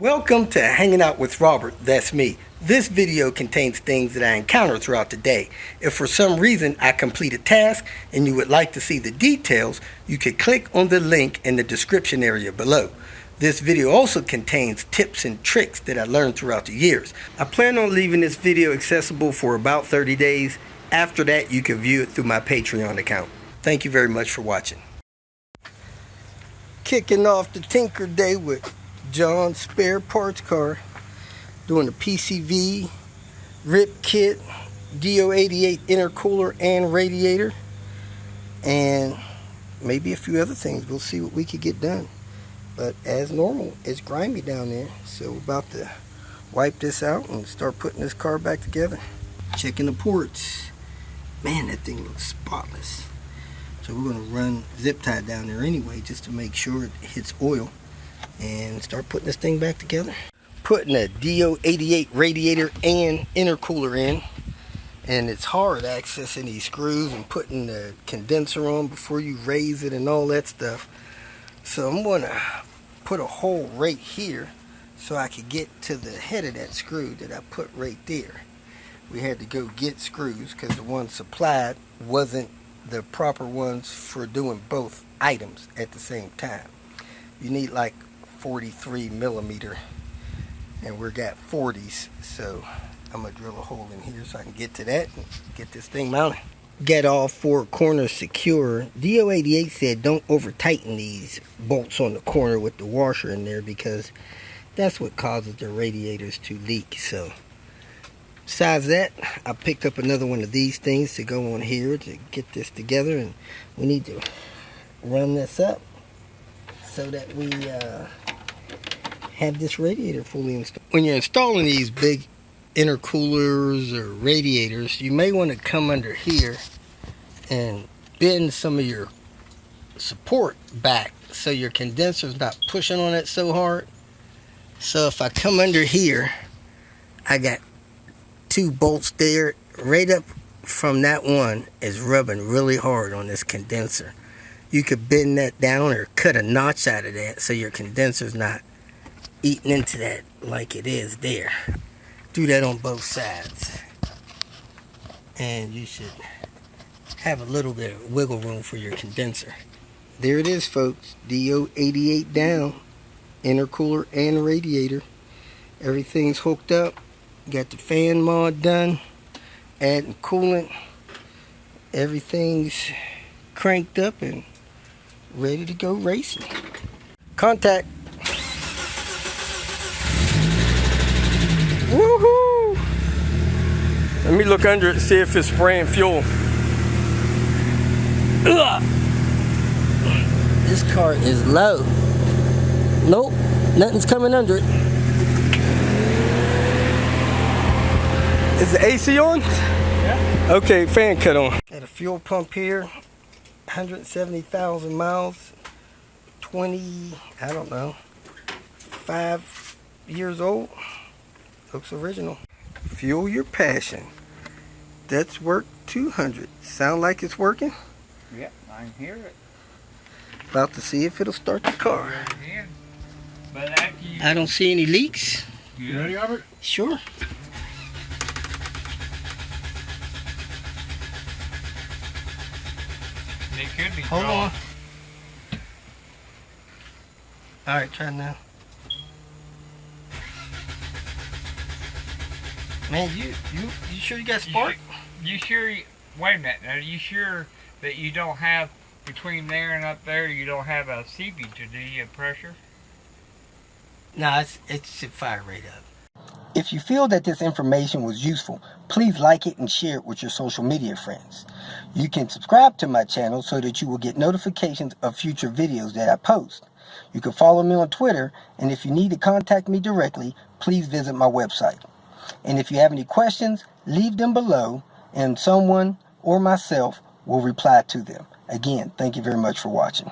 Welcome to Hanging Out with Robert, that's me. This video contains things that I encounter throughout the day. If for some reason I complete a task and you would like to see the details, you can click on the link in the description area below. This video also contains tips and tricks that I learned throughout the years. I plan on leaving this video accessible for about 30 days. After that, you can view it through my Patreon account. Thank you very much for watching. Kicking off the Tinker Day with John's Spare Parts Car, doing the PCV, RIP kit, Do88 intercooler and radiator, and maybe a few other things. We'll see what we could get done. But as normal, it's grimy down there, so we're about to wipe this out and start putting this car back together. Checking the ports. Man, that thing looks spotless. So we're going to run zip tie down there anyway, just to make sure it hits oil, and start putting this thing back together. Putting a Do88 radiator and intercooler in, and it's hard accessing these screws and putting the condenser on before you raise it and all that stuff. So I'm going to put a hole right here so I could get to the head of that screw that I put right there. We had to go get screws because the one supplied wasn't the proper ones for doing both items at the same time. You need like 43 millimeter, and we're got 40s, so I'm gonna drill a hole in here so I can get to that and get this thing mounted. Get all four corners secure. Do88 said don't over tighten these bolts on the corner with the washer in there, because that's what causes the radiators to leak. So besides that, I picked up another one of these things to go on here to get this together, and we need to run this up so that we have this radiator fully installed. When you're installing these big intercoolers or radiators, you may want to come under here and bend some of your support back so your condenser's not pushing on it so hard. So if I come under here, I got two bolts there. Right up from that one is rubbing really hard on this condenser. You could bend that down or cut a notch out of that so your condenser's not eating into that like it is there. Do that on both sides, and you should have a little bit of wiggle room for your condenser. There it is, folks. Do88 down, intercooler and radiator. Everything's hooked up. Got the fan mod done, adding coolant. Everything's cranked up and ready to go racing. Contact. Woohoo! Let me look under it, see if it's spraying fuel. Ugh. This car is low. Nope, nothing's coming under it. Is the AC on? Yeah. Okay, fan cut on. Got a fuel pump here, 170,000 miles, 5 years old. Looks original. Fuel your passion. That's work 200. Sound like it's working? Yep, I can hear it. About to see if it'll start the car. But after you... I don't see any leaks. You ready, Robert? Sure. It could be Hold drawn. on. Alright, try now. Man, you sure you got spark? You sure? Wait a minute. Are you sure that you don't have, between there and up there, you don't have a seepage, do you, pressure? Nah, it should fire right up. If you feel that this information was useful, please like it and share it with your social media friends. You can subscribe to my channel so that you will get notifications of future videos that I post. You can follow me on Twitter, and if you need to contact me directly, please visit my website. And if you have any questions, leave them below, and someone or myself will reply to them. Again, thank you very much for watching.